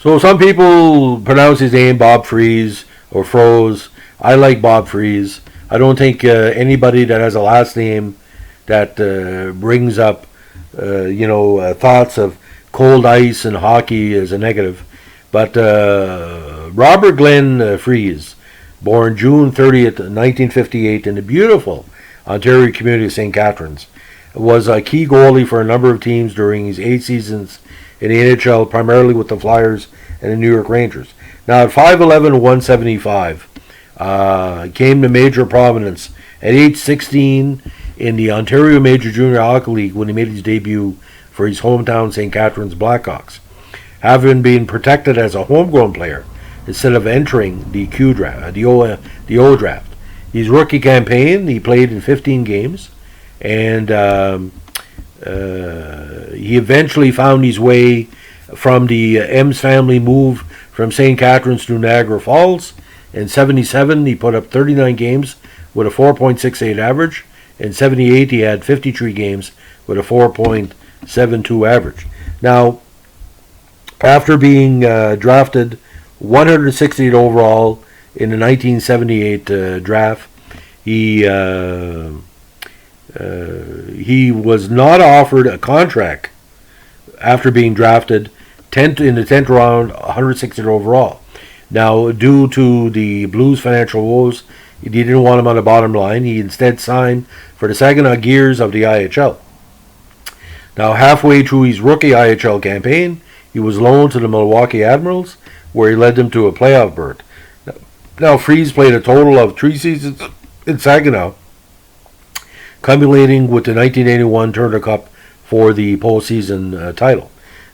So some people pronounce his name Bob Froese or Froese. I like Bob Froese. I don't think anybody that has a last name that brings up, thoughts of cold ice and hockey is a negative. But Robert Glenn Froese, born June 30th, 1958, in the beautiful Ontario community of St. Catharines, was a key goalie for a number of teams during his 8 seasons in the NHL, primarily with the Flyers and the New York Rangers. Now, at 5'11", 175, came to major prominence at age 16 in the Ontario Major Junior Hockey League when he made his debut for his hometown St. Catharines Blackhawks, having been protected as a homegrown player instead of entering the O draft. His rookie campaign, he played in 15 games, and he eventually found his way from the Ems family move from St. Catharines to Niagara Falls. In 77, he put up 39 games with a 4.68 average. In 78, he had 53 games with a 4.72 average. Now, after being drafted 168 overall in the 1978 draft, he was not offered a contract after being drafted in the 10th round, 160 overall. Now, due to the Blues' financial woes, he didn't want him on the bottom line. He instead signed for the Saginaw Gears of the IHL. Now, halfway through his rookie IHL campaign, he was loaned to the Milwaukee Admirals, where he led them to a playoff berth. Now, Froese played a total of 3 seasons in Saginaw, culminating with the 1981 Turner Cup for the postseason title.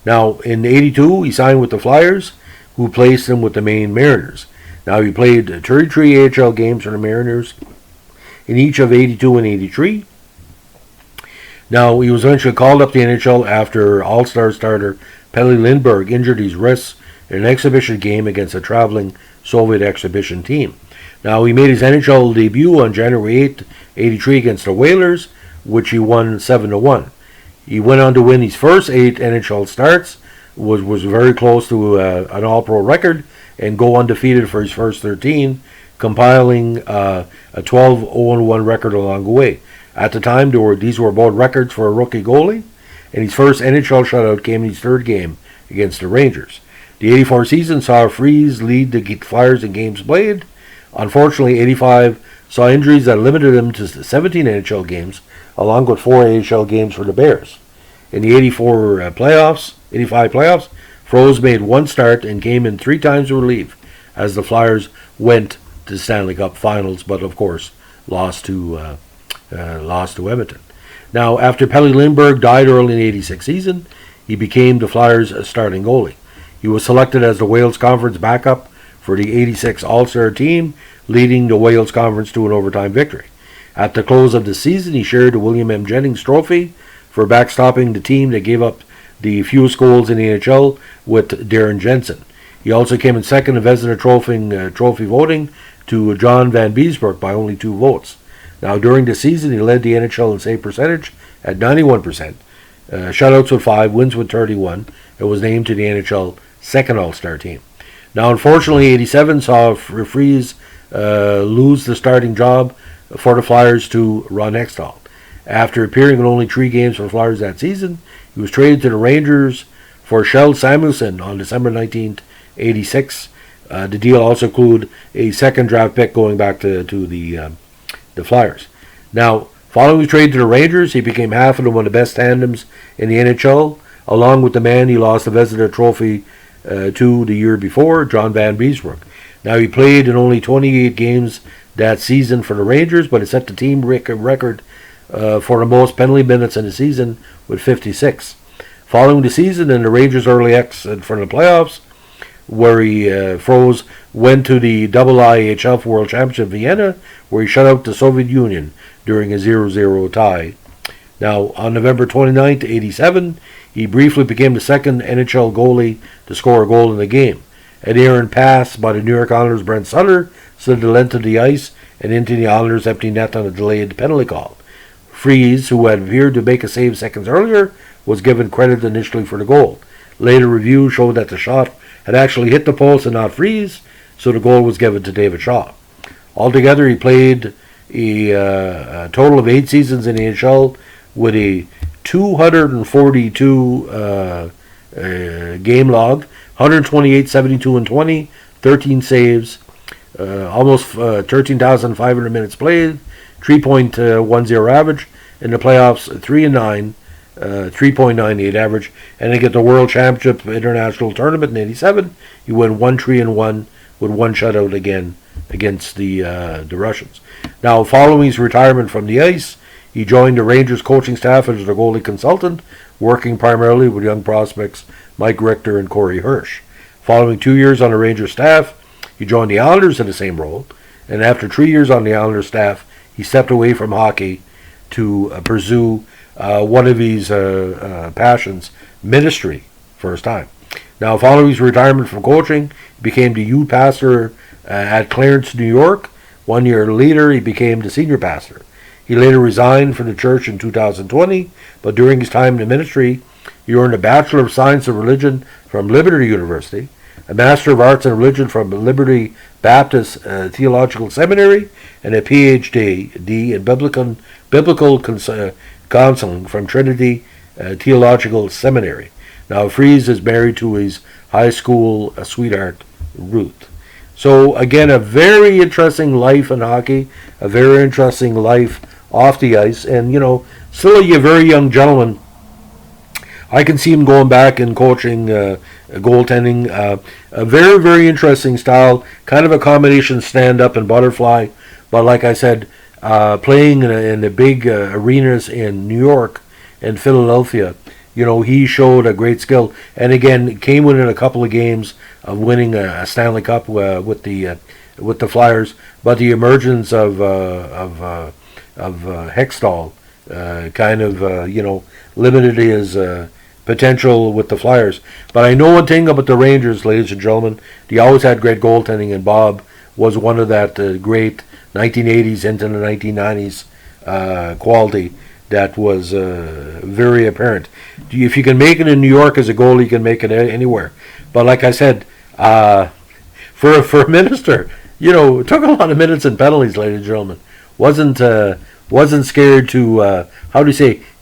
Now, in '82, he signed with the Flyers, who placed him with the Maine Mariners. Now, he played 33 AHL games for the Mariners in each of '82 and '83. Now, he was eventually called up to the NHL after All-Star starter Pelle Lindbergh injured his wrist in an exhibition game against a traveling Soviet exhibition team. Now, he made his NHL debut on January 8th, '83 against the Whalers, which he won 7-1. He went on to win his first 8 NHL starts, was very close to an All-Pro record, and go undefeated for his first 13, compiling a 12-0-1 record along the way. At the time, these were both records for a rookie goalie, and his first NHL shutout came in his third game against the Rangers. The '84 season saw Froese lead the Flyers in games played. Unfortunately, '85 saw injuries that limited him to 17 NHL games, along with 4 AHL games for the Bears. In the '85 playoffs, Froese made 1 start and came in 3 times relief as the Flyers went to the Stanley Cup Finals, but of course lost to Edmonton. Now, after Pelle Lindbergh died early in the '86 season, he became the Flyers' starting goalie. He was selected as the Wales Conference backup for the '86 All-Star team, leading the Wales Conference to an overtime victory. At the close of the season, he shared the William M. Jennings Trophy for backstopping the team that gave up the fewest goals in the NHL with Darren Jensen. He also came in second in Vezina trophy voting to John Van Beesbrook by only 2 votes. Now, during the season, he led the NHL in save percentage at 91%, shutouts with 5, wins with 31, and was named to the NHL second All-Star team. Now, unfortunately, '87 saw Froese lose the starting job for the Flyers to Ron Hextall. After appearing in only 3 games for the Flyers that season, he was traded to the Rangers for Kjell Samuelsson on December 19th, '86. The deal also included a second draft pick going back to the Flyers. Now, following his trade to the Rangers, he became half of one of the best tandems in the NHL, along with the man he lost the Vezina Trophy to the year before, John Van Beesbrook. Now, he played in only 28 games that season for the Rangers, but it set the team record for the most penalty minutes in the season with 56. Following the season and the Rangers' early exit from the playoffs, where Froese went to the IIHF World Championship in Vienna, where he shut out the Soviet Union during a 0-0 tie. Now, on November 29th, '87, he briefly became the second NHL goalie to score a goal in the game. An errant pass by the New York Islanders' Brent Sutter slid the length of the ice and into the Islanders' empty net on a delayed penalty call. Froese, who had appeared to make a save seconds earlier, was given credit initially for the goal. Later reviews showed that the shot had actually hit the post and not Froese, so the goal was given to David Shaw. Altogether, he played a total of 8 seasons in the NHL with a 242 game log, 128, 72, and 20, 13 saves, almost 13,500 minutes played, 3.10 average. In the playoffs, 3-9, 3.98 average. And they get the World Championship International Tournament in '87. He went 1-3-1 with one shutout again against the Russians. Now, following his retirement from the ice, he joined the Rangers coaching staff as their goalie consultant, working primarily with young prospects Mike Richter and Corey Hirsch. Following 2 years on the Rangers staff, he joined the Islanders in the same role, and after 3 years on the Islanders staff, he stepped away from hockey to pursue one of his passions, ministry, for his time. Now, following his retirement from coaching, he became the youth pastor at Clarence, New York. 1 year later, he became the senior pastor. He later resigned from the church in 2020, but during his time in the ministry, he earned a Bachelor of Science of Religion from Liberty University, a Master of Arts in Religion from Liberty Baptist Theological Seminary, and a PhD in Biblical Counseling from Trinity Theological Seminary. Now, Froese is married to his high school sweetheart, Ruth. So, again, a very interesting life in hockey, a very interesting life off the ice, and, still a very young gentleman. I can see him going back and coaching goaltending. A very, very interesting style, kind of a combination stand-up and butterfly. But like I said, playing in the big arenas in New York and Philadelphia, he showed a great skill. And again, came within a couple of games of winning a Stanley Cup with the Flyers. But the emergence of Hextall kind of limited his potential with the Flyers. But I know one thing about the Rangers, ladies and gentlemen. They always had great goaltending, and Bob was one of that great 1980s into the 1990s quality that was very apparent. If you can make it in New York as a goalie, you can make it anywhere. But like I said, for a minister, it took a lot of minutes and penalties, ladies and gentlemen. Wasn't scared to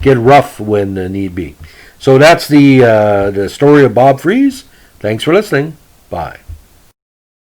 get rough when need be. So that's the story of Bob Froese. Thanks for listening. Bye.